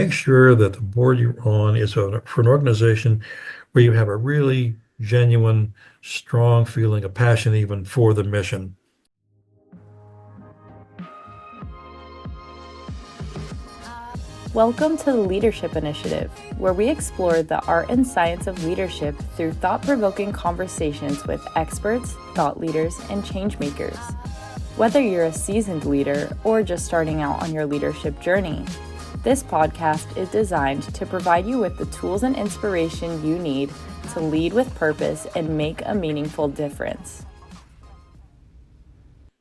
make sure that the board you're on is for an organization where you have a really genuine, strong feeling, a passion even for the mission. Welcome to the Leadership Initiative, where we explore the art and science of leadership through thought-provoking conversations with experts, thought leaders, and change makers. Whether you're a seasoned leader or just starting out on your leadership journey, this podcast is designed to provide you with the tools and inspiration you need to lead with purpose and make a meaningful difference.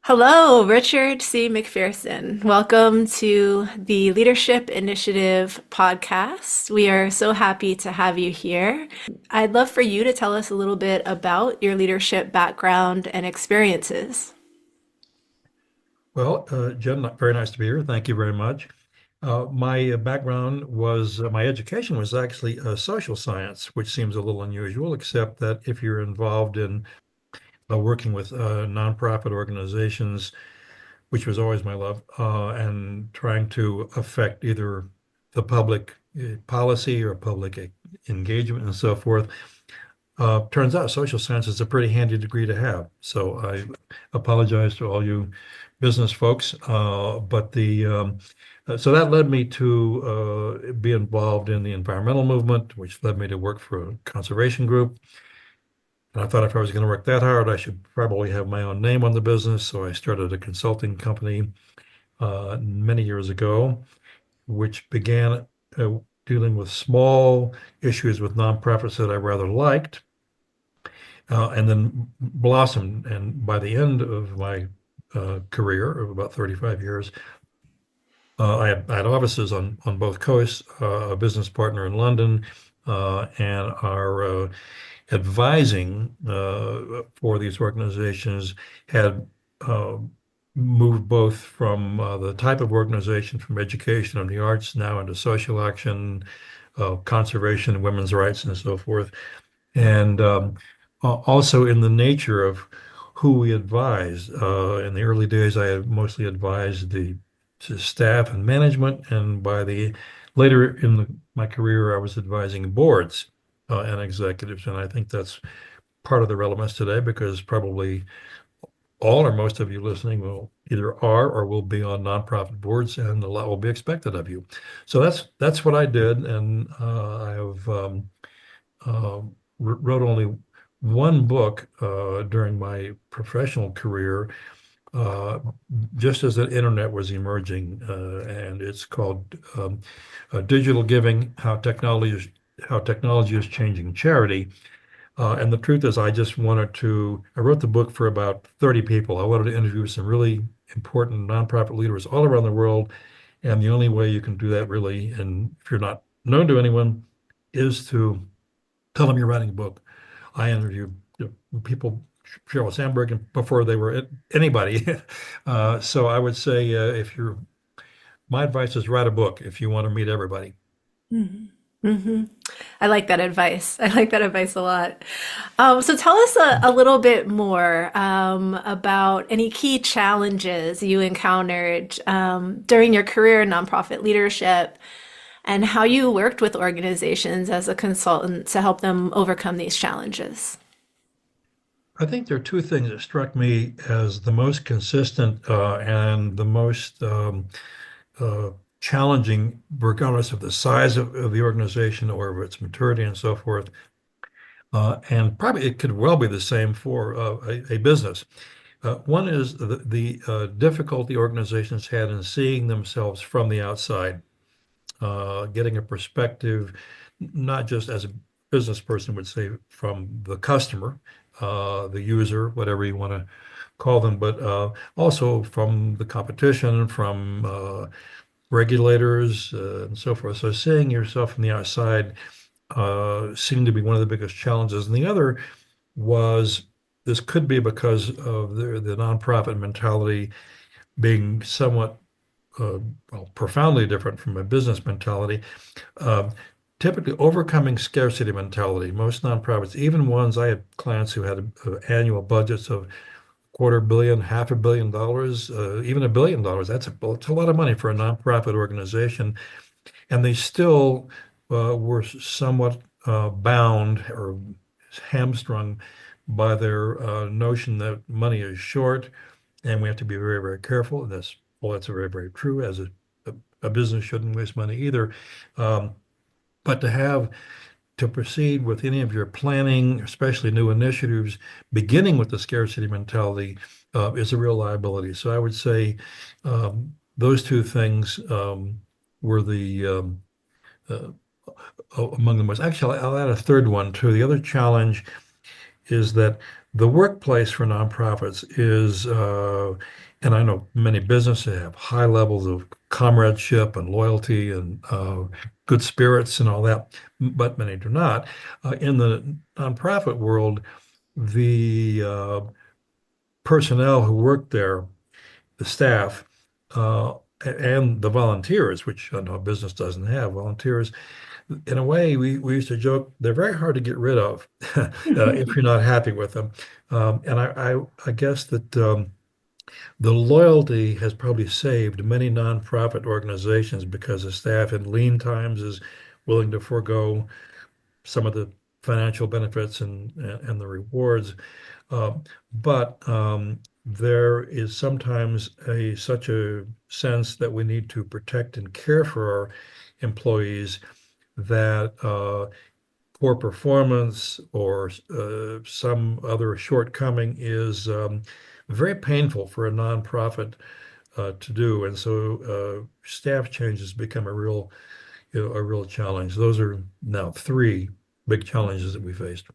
Hello, Richard C. McPherson. Welcome to the Leadership Initiative podcast. We are so happy to have you here. I'd love for you to tell us a little bit about your leadership background and experiences. Well, Jen, very nice to be here. Thank you very much. My background was, my education was actually social science, which seems a little unusual, except that if you're involved in working with nonprofit organizations, which was always my love, and trying to affect either the public policy or public engagement and so forth. Turns out social science is a pretty handy degree to have. So I apologize to all you business folks, but so that led me to be involved in the environmental movement, which led me to work for a conservation group. And I thought if I was going to work that hard, I should probably have my own name on the business. So I started a consulting company many years ago, which began dealing with small issues with nonprofits that I rather liked, and then blossomed. And by the end of my career of about 35 years, I had offices on both coasts, a business partner in London, and our advising for these organizations had moved both from the type of organization from education and the arts now into social action, conservation, women's rights, and so forth. And also in the nature of who we advised. In the early days, I had mostly advised the staff and management, and by the later in my career, I was advising boards and executives, and I think that's part of the relevance today because probably all or most of you listening will either are or will be on nonprofit boards, and a lot will be expected of you. So that's what I did, and I have wrote only one book during my professional career, just as the internet was emerging, and it's called Digital Giving: How Technology is Changing Charity. And the truth is, I wrote the book for about 30 people. I wanted to interview some really important nonprofit leaders all around the world. And the only way you can do that really, and if you're not known to anyone, is to tell them you're writing a book. I interviewed people, Sheryl Sandberg, before they were anybody. So I would say my advice is write a book if you want to meet everybody. Mm-hmm. Mm-hmm. I like that advice. I like that advice a lot. So tell us a little bit more about any key challenges you encountered during your career in nonprofit leadership and how you worked with organizations as a consultant to help them overcome these challenges. I think there are two things that struck me as the most consistent and the most challenging, regardless of the size of the organization or of its maturity and so forth. And probably it could well be the same for a business. One is the difficulty organizations had in seeing themselves from the outside, getting a perspective, not just as a business person would say from the customer, the user, whatever you want to call them, but also from the competition, from regulators, and so forth. So seeing yourself from the outside seemed to be one of the biggest challenges. And the other was this could be because of the nonprofit mentality being somewhat profoundly different from a business mentality. Typically overcoming scarcity mentality. Most nonprofits, even ones, I had clients who had annual budgets of $250 million, $500 million, even $1 billion. That's a lot of money for a nonprofit organization. and they still were somewhat bound or hamstrung by their notion that money is short and we have to be very, very careful. And that's very, very true. As a business shouldn't waste money either. Um, but to proceed with any of your planning, especially new initiatives, beginning with the scarcity mentality, is a real liability. So I would say those two things were the uh, among the most. Actually, I'll add a third one too. The other challenge is that the workplace for nonprofits is, and I know many businesses have high levels of comradeship and loyalty and good spirits and all that, but many do not. In the nonprofit world, the personnel who work there, the staff, uh, and the volunteers, which I know a business doesn't have, volunteers in a way, we used to joke they're very hard to get rid of if you're not happy with them. And I guess that the loyalty has probably saved many nonprofit organizations because the staff in lean times is willing to forego some of the financial benefits and the rewards. Uh, but there is sometimes such a sense that we need to protect and care for our employees that poor performance or some other shortcoming is very painful for a nonprofit to do, and so staff changes become a real challenge. Those are now three big challenges that we faced.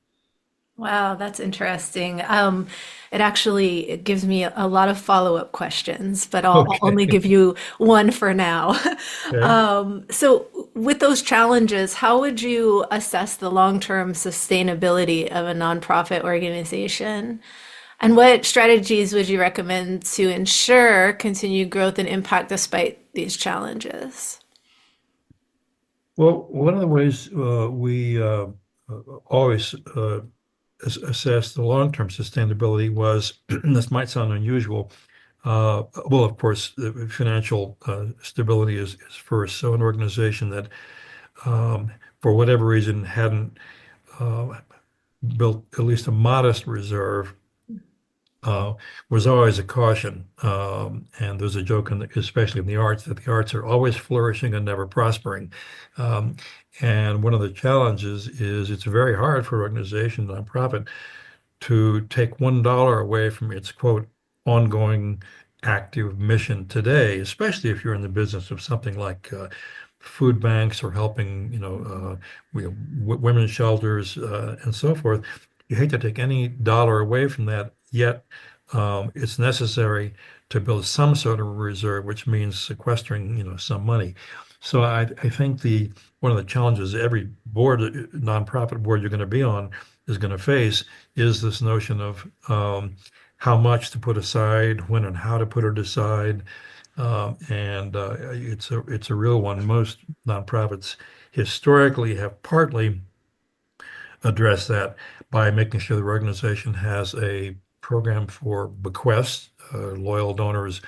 Wow, that's interesting. It actually it gives me a lot of follow-up questions, but I'll only Okay. give you one for now. Okay. So, with those challenges, how would you assess the long-term sustainability of a nonprofit organization? And what strategies would you recommend to ensure continued growth and impact despite these challenges? Well, one of the ways we always assess the long-term sustainability was, this might sound unusual, well, of course, the financial stability is first. So an organization that, for whatever reason, hadn't uh, built at least a modest reserve uh, was always a caution. And there's a joke, especially in the arts, that the arts are always flourishing and never prospering. Um, and one of the challenges is it's very hard for an organization, nonprofit, to take $1 away from its quote ongoing active mission today, especially if you're in the business of something like food banks or helping, women's shelters and so forth. You hate to take any dollar away from that, yet it's necessary to build some sort of reserve, which means sequestering, some money. So I think the one of the challenges every board, nonprofit board you're going to be on is going to face is this notion of how much to put aside, when and how to put it aside, and it's a real one. Most nonprofits historically have partly addressed that by making sure the organization has a program for bequests. Loyal donors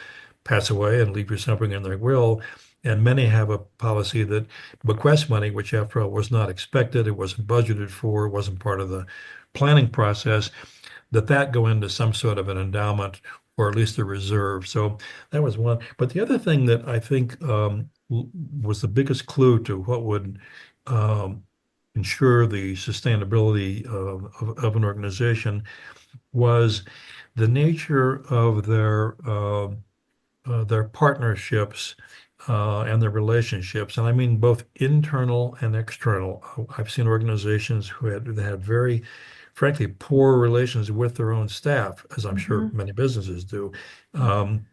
pass away and leave you something in their will. And many have a policy that bequest money, which after all was not expected, it wasn't budgeted for, it wasn't part of the planning process, that go into some sort of an endowment or at least a reserve. So that was one. But the other thing that I think was the biggest clue to what would um, ensure the sustainability of an organization was the nature of their partnerships and their relationships, and I mean both internal and external. I've seen organizations that had very, frankly, poor relations with their own staff, as I'm sure Mhm. many businesses do, um,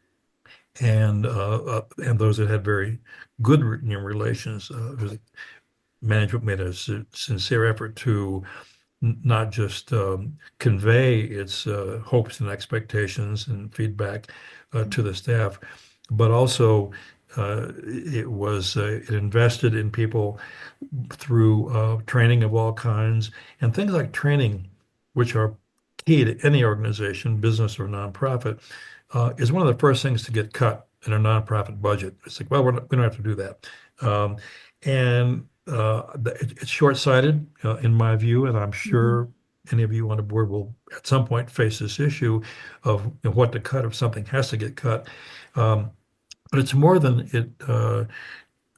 and those that had very good relations. Management made a sincere effort to not just convey its hopes and expectations and feedback to the staff, but also it invested in people through training of all kinds and things like training, which are key to any organization, business or nonprofit, is one of the first things to get cut in a nonprofit budget. It's like, well, we don't have to do that. Um, And it's short-sighted, in my view, and I'm Mhm. sure any of you on the board will at some point face this issue of what to cut if something has to get cut. Um, but it's more than it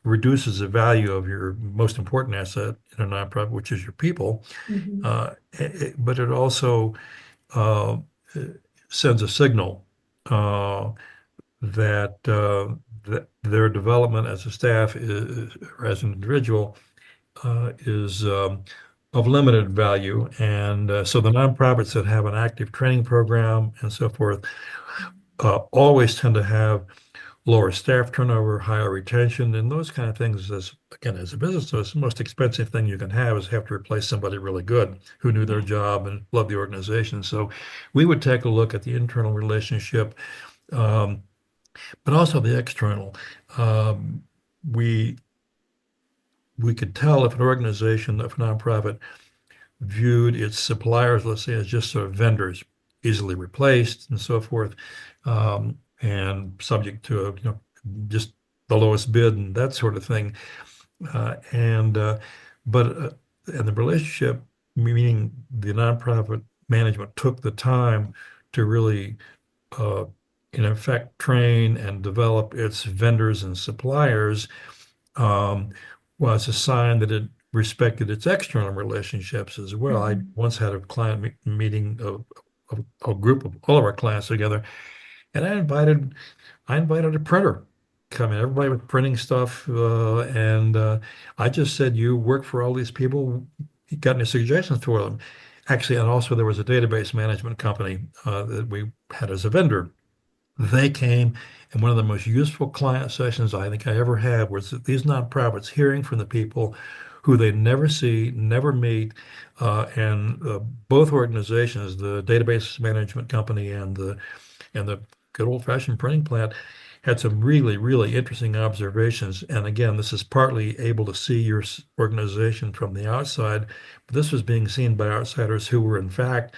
reduces the value of your most important asset in a nonprofit, which is your people. Mhm. But it also uh, sends a signal uh, that their development as a staff or as an individual is of limited value. And so the nonprofits that have an active training program and so forth always tend to have lower staff turnover, higher retention, and those kind of things. As again, as a business, so it's the most expensive thing you can have is have to replace somebody really good who knew their Yeah. job and loved the organization. So we would take a look at the internal relationship, um, but also the external. Um, we we could tell if an organization, if a nonprofit viewed its suppliers, let's say, as just sort of vendors, easily replaced and so forth, and subject to just the lowest bid and that sort of thing. And but and the relationship, meaning the nonprofit management took the time to really, uh, in effect, train and develop its vendors and suppliers, um, was a sign that it respected its external relationships as well. I Mhm. once had a client meeting of a group of all of our clients together, and I invited a printer come in. Everybody was printing stuff, and I just said, "You work for all these people. You got any suggestions for them?" Actually, and also there was a database management company that we had as a vendor. They came, and one of the most useful client sessions I think I ever had was that these nonprofits hearing from the people who they never see, never meet, and both organizations, the database management company and the good old-fashioned printing plant, had some really, really interesting observations. And again, this is partly able to see your organization from the outside, but this was being seen by outsiders who were, in fact,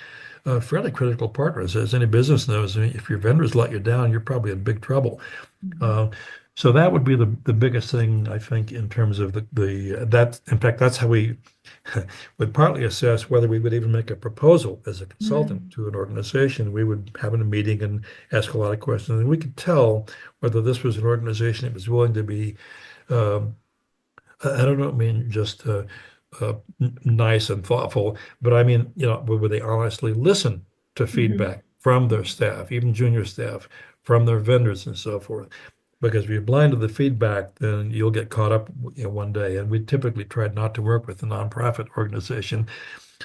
fairly critical partners. As any business knows, I mean, if your vendors let you down, you're probably in big trouble. Mhm. Uh, so that would be the biggest thing, I think, in terms of the that. In fact, that's how we would partly assess whether we would even make a proposal as a consultant Mm. to an organization. We would have a meeting and ask a lot of questions, and we could tell whether this was an organization that was willing to be, um, I don't mean just nice and thoughtful, but I mean, would they honestly listen to Mhm. feedback from their staff, even junior staff, from their vendors and so forth? Because if you're blind to the feedback, then you'll get caught up, one day. And we typically tried not to work with a nonprofit organization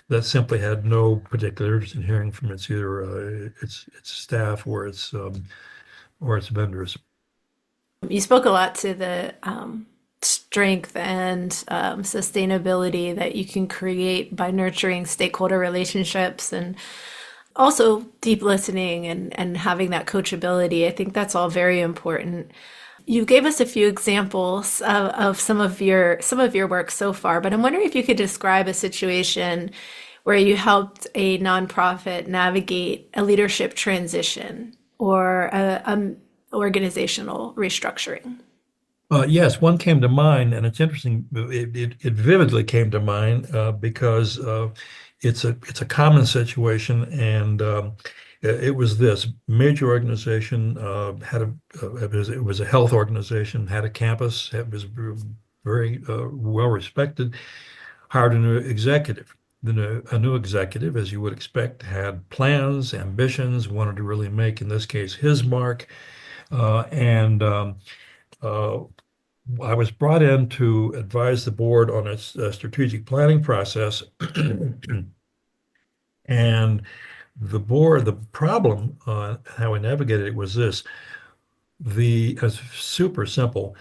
that simply had no particular interest in hearing from its staff or its vendors. You spoke a lot to the strength and sustainability that you can create by nurturing stakeholder relationships and also deep listening and having that coachability. I think that's all very important. You gave us a few examples of some of your work so far, but I'm wondering if you could describe a situation where you helped a nonprofit navigate a leadership transition or a organizational restructuring. Yes, one came to mind, and it's interesting. It vividly came to mind because it's a common situation, and it was this major organization had it was a health organization, had a campus, it was very well respected, hired a new executive, as you would expect, had plans, ambitions, wanted to really make, in this case, his mark, and uh, I was brought in to advise the board on its strategic planning process. And the problem, how we navigated it was this. It's super simple.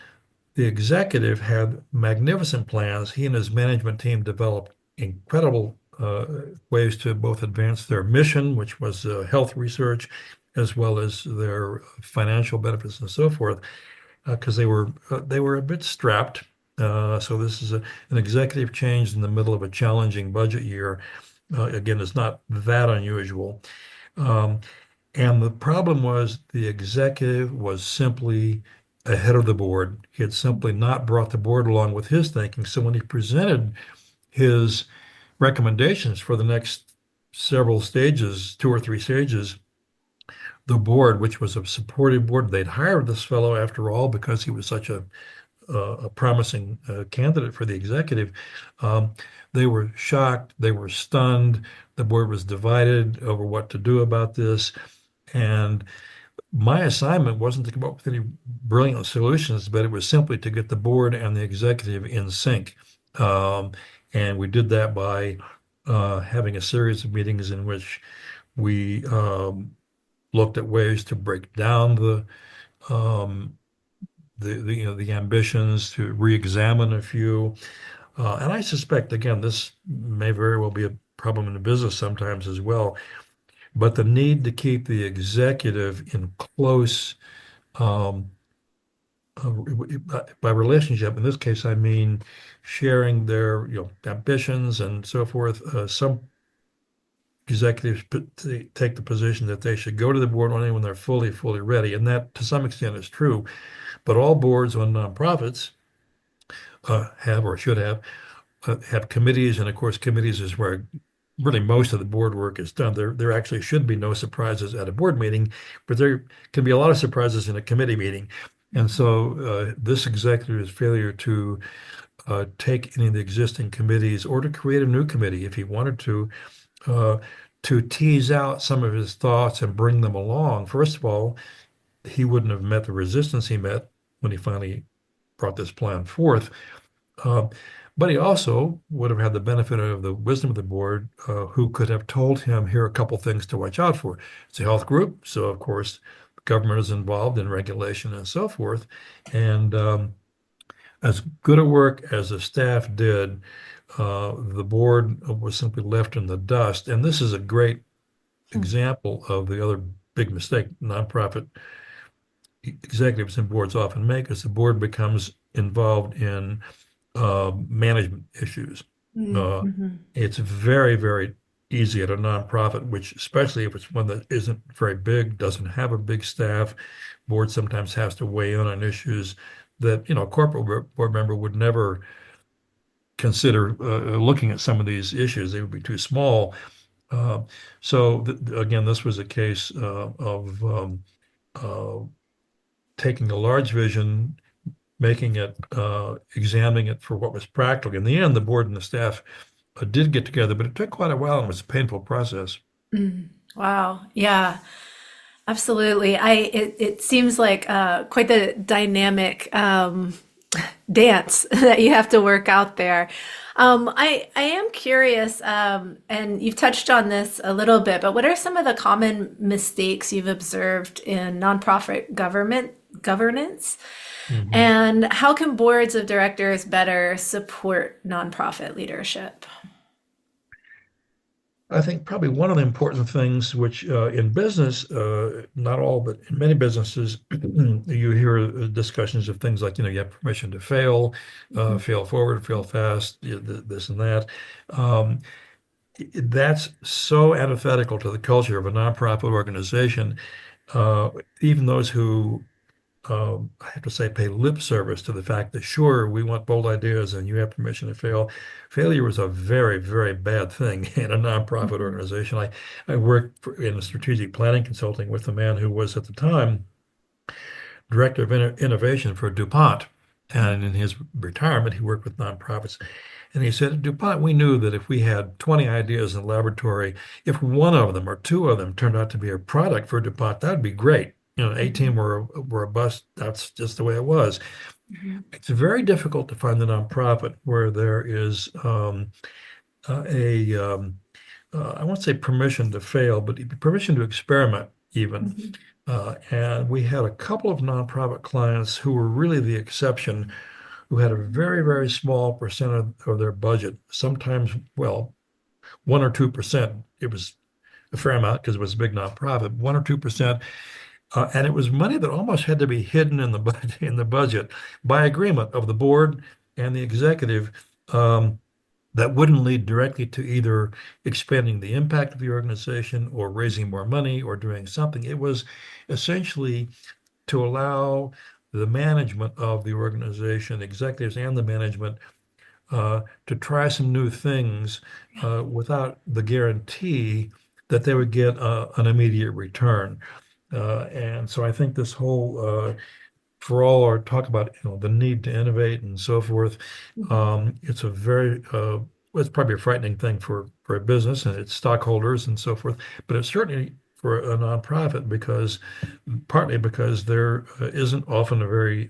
The executive had magnificent plans. He and his management team developed incredible ways to both advance their mission, which was health research, as well as their financial benefits and so forth, because they were a bit strapped. So this is an executive change in the middle of a challenging budget year. Again, it's not that unusual. Um, and the problem was the executive was simply ahead of the board. He had simply not brought the board along with his thinking. So when he presented his recommendations for the next several stages, 2 or 3 stages, the board, which was a supportive board, they'd hired this fellow after all because he was such a promising candidate for the executive. Um, they were shocked, they were stunned. The board was divided over what to do about this. And my assignment wasn't to come up with any brilliant solutions, but it was simply to get the board and the executive in sync. Um, and we did that by having a series of meetings in which we looked at ways to break down um, the ambitions, to re-examine a few. And I suspect, again, this may very well be a problem in the business sometimes as well, but the need to keep the executive in close um, by relationship. In this case, I mean sharing their ambitions and so forth. Some executives take the position that they should go to the board only when they're fully ready, and that to some extent is true. But all boards on nonprofits have or should have committees, and of course, committees is where really most of the board work is done. There actually should be no surprises at a board meeting, but there can be a lot of surprises in a committee meeting. And so this executive's failure to take any of the existing committees or to create a new committee if he wanted uh, to tease out some of his thoughts and bring them along. First of all, he wouldn't have met the resistance he met when he finally brought this plan forth. Uh, but he also would have had the benefit of the wisdom of the board, who could have told him, here are a couple things to watch out for. It's a health group, so of course, government is involved in regulation and so forth. And as good a work as the staff did, the board was simply left in the dust. And this is a great example of the other big mistake nonprofit executives and boards often make, is the board becomes involved in management issues. Uh, Mm-hmm. it's very easy at a nonprofit, which especially if it's one that isn't very big, doesn't have a big staff, board sometimes has to weigh in on issues that, a corporate board member would never consider looking at some of these issues. They would be too small. Uh, so again, this was a case of uh, taking a large vision, making it, examining it for what was practical. In the end, the board and the staff did get together, but it took quite a while and it was a painful process. Mm. Wow. Yeah, absolutely. It seems like quite the dynamic dance that you have to work out there. I am curious, and you've touched on this a little bit, but what are some of the common mistakes you've observed in nonprofit government governance? Mhm. And how can boards of directors better support nonprofit leadership? I think probably one of the important things, which in business, not all, but in many businesses, you hear discussions of things like, you have permission to fail, Mhm. fail forward, fail fast, this and that. Um, that's so antithetical to the culture of a nonprofit organization. Uh, Even those who I have to say, pay lip service to the fact that, sure, we want bold ideas and you have permission to fail. Failure is a very bad thing in a nonprofit Mhm. organization. I worked in strategic planning consulting with a man who was at the time director of innovation for DuPont. And in his retirement, he worked with nonprofits. And he said, at DuPont, we knew that if we had 20 ideas in the laboratory, if one of them or two of them turned out to be a product for DuPont, that'd be great. 18 Mhm. were a bust. That's just the way it was. Mhm. It's very difficult to find a nonprofit where there is a I won't say permission to fail, but permission to experiment even. Mhm. And we had a couple of nonprofit clients who were really the exception, who had a very small percent of their budget, sometimes, well, 1 or 2%. It was a fair amount because it was a big nonprofit, 1 or 2%. And it was money that almost had to be hidden in the budget by agreement of the board and the executive. That wouldn't lead directly to either expanding the impact of the organization or raising more money or doing something. It was essentially to allow the management of the organization, executives and the management, to try some new things without the guarantee that they would get an immediate return. And so I think this whole for all our talk about the need to innovate and so forth, Mhm. it's a very it's probably a frightening thing for a business and its stockholders and so forth, but it's certainly for a nonprofit because partly because there isn't often a very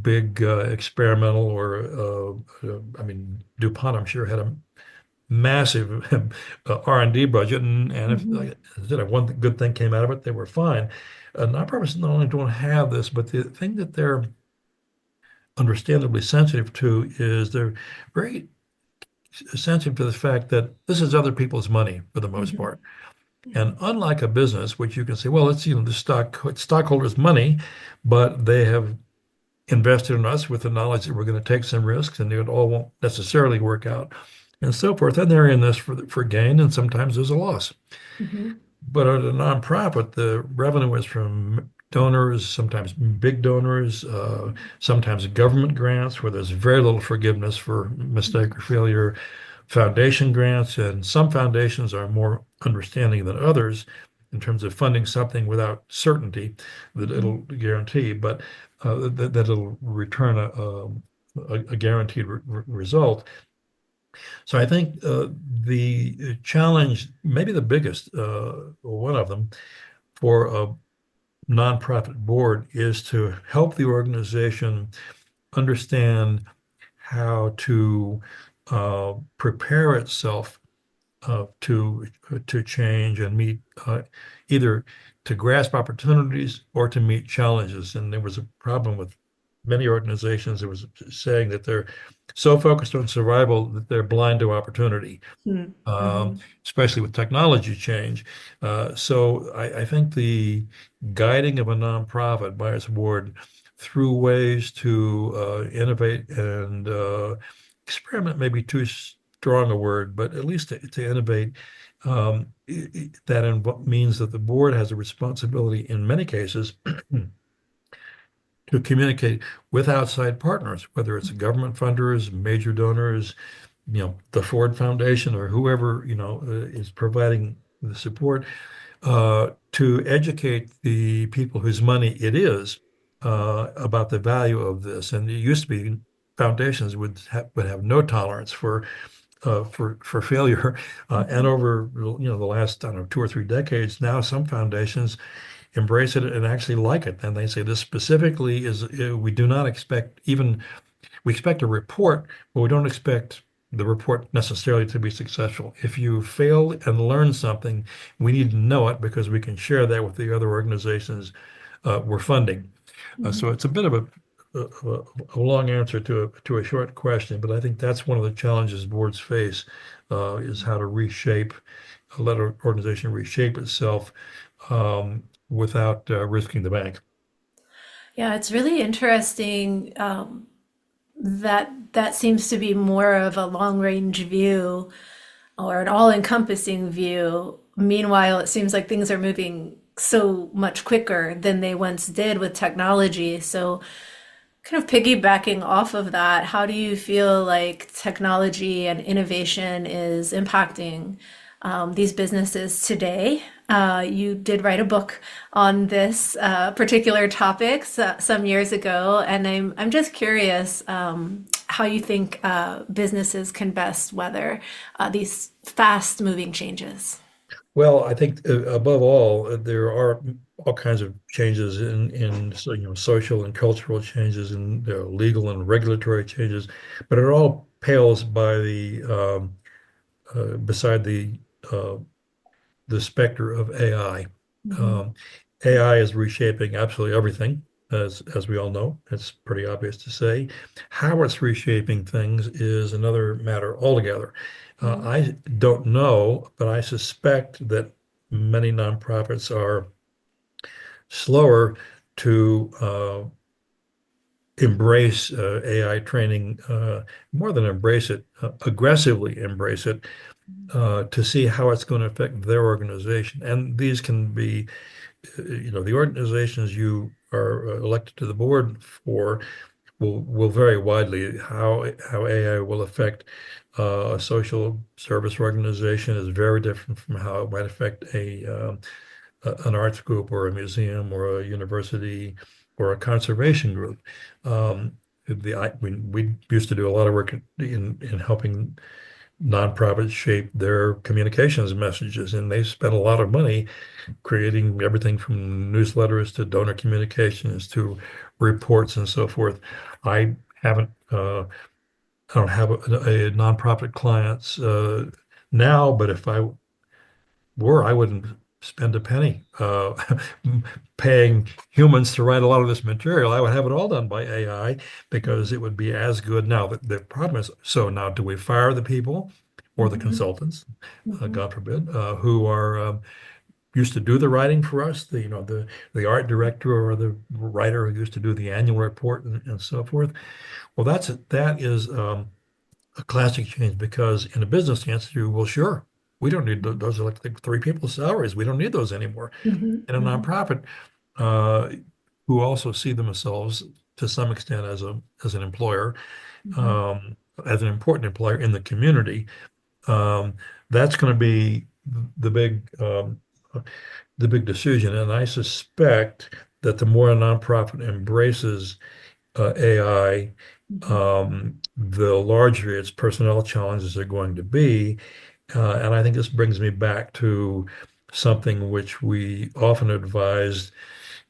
big experimental or I mean DuPont I'm sure had a massive R&D budget, and if Mhm. like I said, if one good thing came out of it, they were fine. Nonprofits not only don't have this, but the thing that they're understandably sensitive to is they're very sensitive to the fact that this is other people's money for the most Mhm. part. And unlike a business, which you can say, well, it's the stockholders' money, but they have invested in us with the knowledge that we're going to take some risks and it all won't necessarily work out and so forth. And they're in this for gain, and sometimes there's a loss. Mhm. But at a nonprofit, the revenue is from donors, sometimes big donors, sometimes government grants where there's very little forgiveness for mistake or failure, foundation grants, and some foundations are more understanding than others in terms of funding something without certainty that it'll Mhm. guarantee, but that it'll return a guaranteed result. So I think the challenge, maybe the biggest, one of them, for a nonprofit board is to help the organization understand how to prepare itself to change and meet either to grasp opportunities or to meet challenges. And there was a problem with many organizations. It was saying that they're so focused on survival that they're blind to opportunity, Mhm. um, Mhm. especially with technology change. So I think the guiding of a nonprofit by its board through ways to innovate and experiment may be too strong a word, but at least to innovate, means that the board has a responsibility in many cases to communicate with outside partners, whether it's government funders, major donors, the Ford Foundation or whoever, is providing the support to educate the people whose money it is about the value of this. And it used to be foundations would have no tolerance for failure. And Mhm. over the last I don't know 2 or 3 decades, now some foundations embrace it and actually like it. And they say this specifically is we do not expect even we expect a report, but we don't expect the report necessarily to be successful. If you fail and learn something, we need to know it because we can share that with the other organizations we're funding. So Mhm. it's a bit of a long answer to a short question, but I think that's one of the challenges boards face is how to let an organization reshape itself without risking the bank. Yeah, it's really interesting. That seems to be more of a long range view or an all encompassing view. Meanwhile, it seems like things are moving so much quicker than they once did with technology. So, kind of piggybacking off of that, how do you feel like technology and innovation is impacting these businesses today? You did write a book on this particular topic some years ago, and I'm just curious how you think businesses can best weather these fast moving changes. Well, I think above all, there are all kinds of changes in social and cultural changes and legal and regulatory changes, but it all pales by beside uh, the specter of AI. Mhm. Um, AI is reshaping absolutely everything, as we all know. It's pretty obvious to say. How it's reshaping things is another matter altogether. Mhm. I don't know, but I suspect that many nonprofits are slower to embrace AI training, more than embrace it, aggressively embrace it, to see how it's going to affect their organization. And these can be, the organizations you are elected to the board for will vary widely. How AI will affect a social service organization is very different from how it might affect an arts group or a museum or a university or a conservation group. We used to do a lot of work in helping nonprofits shape their communications messages, and they spent a lot of money creating everything from newsletters to donor communications to reports and so forth. I haven't, I don't have a nonprofit clients now, but if I were, I wouldn't spend a penny paying humans to write a lot of this material. I would have it all done by AI because it would be as good. Now, the problem is, so now do we fire the people or the Mhm. consultants, Mhm. God forbid, who are used to do the writing for us, the art director or the writer who used to do the annual report and so forth. Well, that is a classic change because in a business sense, well, sure, we don't need those are like three people's salaries. We don't need those anymore. Mhm. In a Mhm. nonprofit, uh, who also see themselves to some extent as an employer, Mhm. um, as an important employer in the community, um, that's going to be the big um, the big decision. And I suspect that the more a nonprofit embraces AI, Mhm. the larger its personnel challenges are going to be. And I think this brings me back to something which we often advise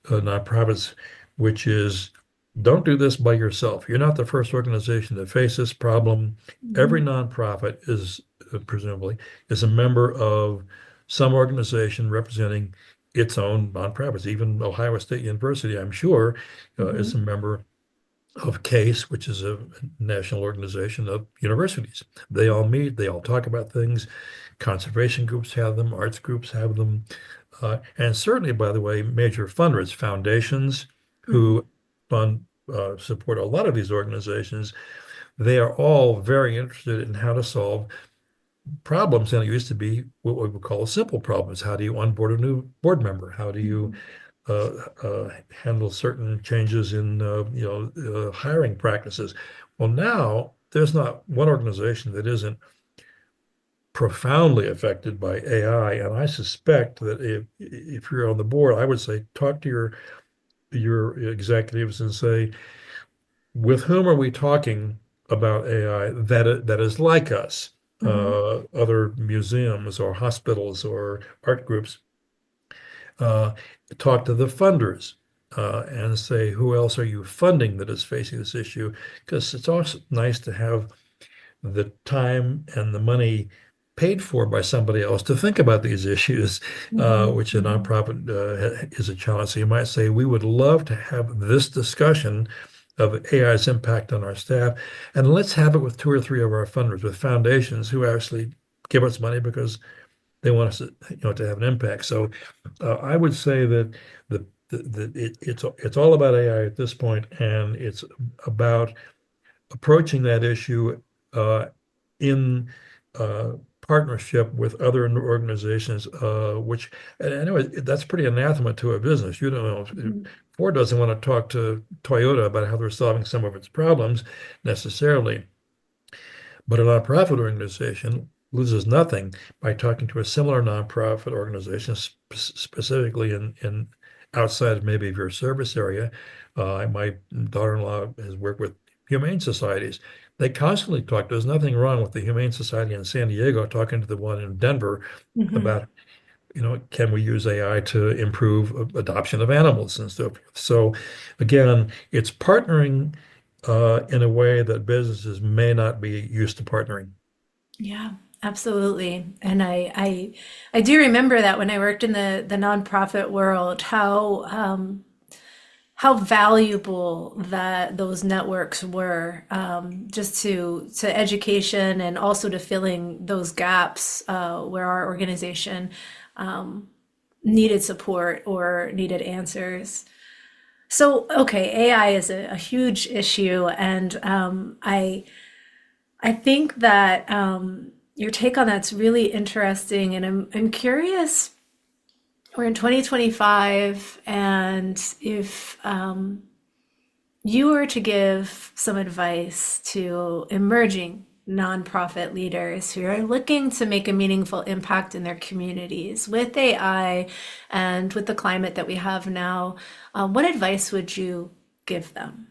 nonprofits, which is don't do this by yourself. You're not the first organization to face this problem. Every Mhm. nonprofit is presumably is a member of some organization representing its own nonprofits. Even Ohio State University, I'm sure, is Mhm. a member of CASE, which is a national organization of universities. They all meet, they all talk about things. Conservation groups have them, arts groups have them. And certainly, by the way, major funders, foundations Mhm. who fund, support a lot of these organizations, they are all very interested in how to solve problems. And it used to be what we would call simple problems. How do you onboard a new board member? How do you Mhm. uh, handle certain changes in hiring practices? Well, now there's not one organization that isn't profoundly affected by AI, and I suspect that if you're on the board, I would say talk to your executives and say, with whom are we talking about AI that is like us? Mhm. Other museums or hospitals or art groups. uh, Talk to the funders and say, who else are you funding that is facing this issue? Because it's also nice to have the time and the money paid for by somebody else to think about these issues, Mhm. which a Mhm. nonprofit is a challenge. So you might say, we would love to have this discussion of AI's impact on our staff, and let's have it with two or three of our funders, with foundations who actually give us money because they want us to have an impact. So I would say that it's all about AI at this point, and it's about approaching that issue uh, in uh, partnership with other organizations, which, and I know that's pretty anathema to a business. You don't know, Mhm. Ford doesn't want to talk to Toyota about how they're solving some of its problems necessarily. But a nonprofit organization loses nothing by talking to a similar nonprofit organization, specifically in outside of maybe of your service area. My daughter-in-law has worked with humane societies. They constantly talk. There's nothing wrong with the Humane Society in San Diego talking to the one in Denver Mhm. about, can we use AI to improve adoption of animals and so forth. So again, it's partnering in a way that businesses may not be used to partnering. Yeah, absolutely. And I do remember that when I worked in the nonprofit world, how valuable that those networks were, just to education and also to filling those gaps where our organization needed support or needed answers. So, okay, AI is a huge issue, and I think that your take on that's really interesting, and I'm curious We're in 2025, and if you were to give some advice to emerging nonprofit leaders who are looking to make a meaningful impact in their communities with AI and with the climate that we have now, what advice would you give them?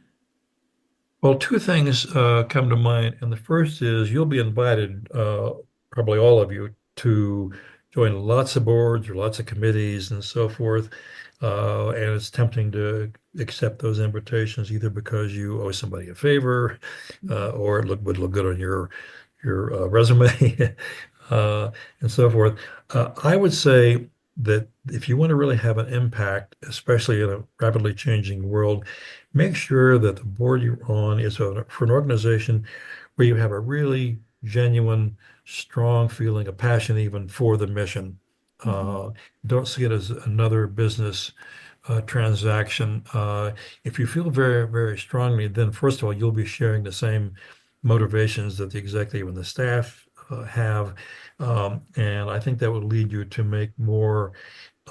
Well, two things come to mind, and the first is you'll be invited, probably all of you, to join lots of boards or lots of committees and so forth. And it's tempting to accept those invitations either because you owe somebody a favor, or would look good on your resume, and so forth. I would say that if you want to really have an impact, especially in a rapidly changing world, make sure that the board you're on is for an organization where you have a really genuine, strong feeling, a passion even for the mission. Mhm. Uh, don't see it as another business transaction. If you feel very, very strongly, then first of all, you'll be sharing the same motivations that the executive and the staff have. And I think that would lead you to make more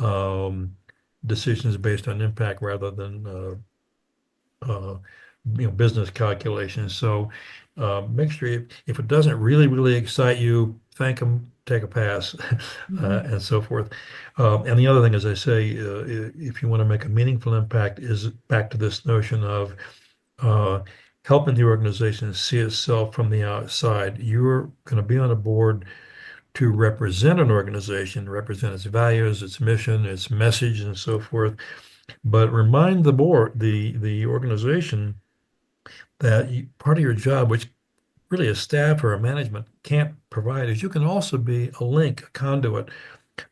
um, decisions based on impact rather than uh, business calculations. So make sure if it doesn't really, really excite you, thank them, take a pass, Mhm. and so forth. And the other thing, as I say, if you want to make a meaningful impact, is back to this notion of uh, helping the organization see itself from the outside. You're going to be on a board to represent an organization, represent its values, its mission, its message, and so forth. But remind the board, the organization, that part of your job, which really a staff or a management can't provide, is you can also be a link, a conduit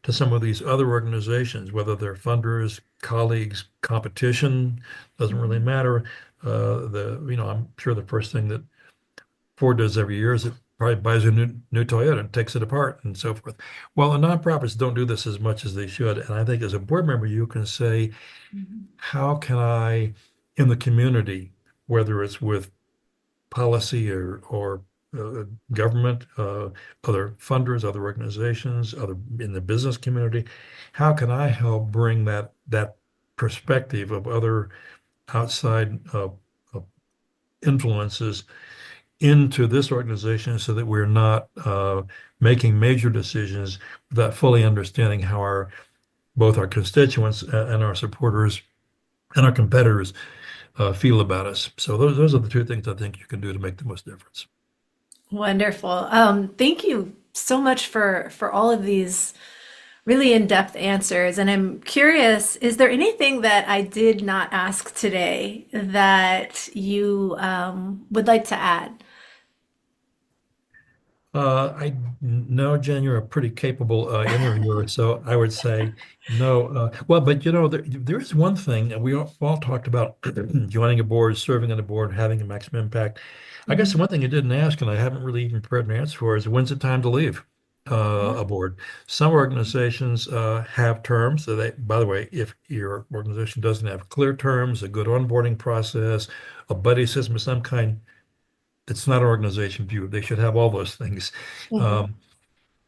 to some of these other organizations, whether they're funders, colleagues, competition, doesn't really Mhm. matter. I'm sure the first thing that Ford does every year is it probably buys a new Toyota and takes it apart and so forth. Well, the nonprofits don't do this as much as they should. And I think as a board member, you can say, Mhm. how can I, in the community, whether it's with policy or government, other funders, other organizations, other in the business community, how can I help bring that perspective of other outside influences into this organization so that we're not making major decisions without fully understanding how our both our constituents and our supporters and our competitors feel about us. So those are the two things I think you can do to make the most difference. Wonderful. Thank you so much for all of these really in-depth answers. And I'm curious, is there anything that I did not ask today that you would like to add? I know, Jen, you're a pretty capable interviewer, so I would say no. Well, but there is one thing that we all talked about joining a board, serving on a board, having a maximum impact. I guess the Mhm. one thing you didn't ask, and I haven't really even prepared an answer for, is when's it time to leave Yeah. a board? Some organizations have terms. So by the way, if your organization doesn't have clear terms, a good onboarding process, a buddy system of some kind, it's not an organization view. They should have all those things. Mhm.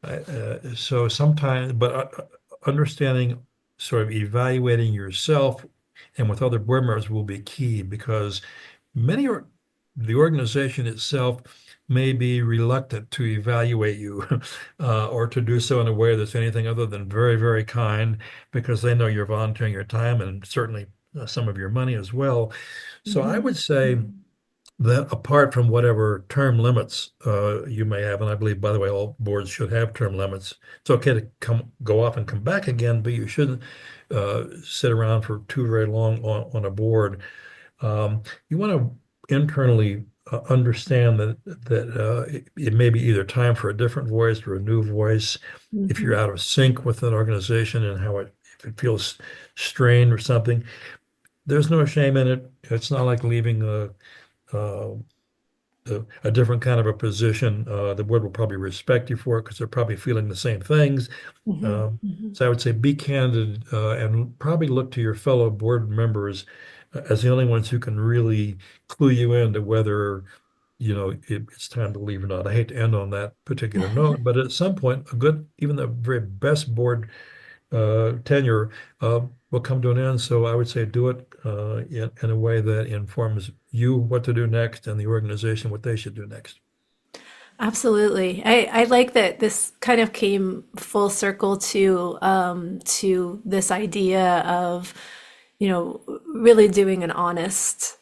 Um, so sometimes, but understanding, sort of evaluating yourself and with other board members will be key because many or the organization itself may be reluctant to evaluate you or to do so in a way that's anything other than very, very kind because they know you're volunteering your time and certainly some of your money as well. So I Mhm. would say Mhm. that apart from whatever term limits you may have, and I believe, by the way, all boards should have term limits. It's okay to go off and come back again, but you shouldn't sit around for too very long on a board. You want to internally understand that it may be either time for a different voice or a new voice. If you're Mhm. out of sync with an organization and if it feels strained or something, there's no shame in it. It's not like leaving uh, a different kind of a position. The board will probably respect you for it because they're probably feeling the same things. Mhm. Um, Mhm. so I would say be candid and probably look to your fellow board members as the only ones who can really clue you into whether it's time to leave or not. I hate to end on that particular note, but at some point, even the very best board tenure will come to an end. So I would say do it in a way that informs you what to do next and the organization what they should do next. Absolutely. I like that this kind of came full circle to this idea of, really doing an honest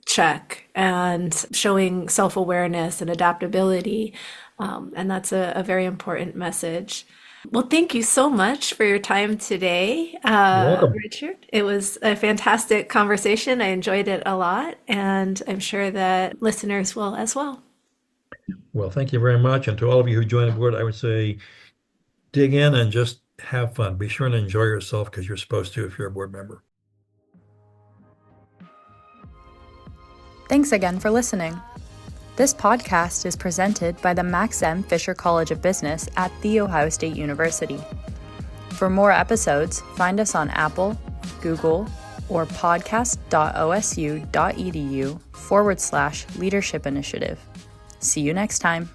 check and showing self-awareness and adaptability. And that's a very important message. Well, thank you so much for your time today, You're welcome. Richard. It was a fantastic conversation. I enjoyed it a lot, and I'm sure that listeners will as well. Well, thank you very much. And to all of you who joined aboard, I would say dig in and just have fun. Be sure and enjoy yourself because you're supposed to if you're a board member. Thanks again for listening. This podcast is presented by the Max M. Fisher College of Business at The Ohio State University. For more episodes, find us on Apple, Google, or podcast.osu.edu/leadership initiative. See you next time.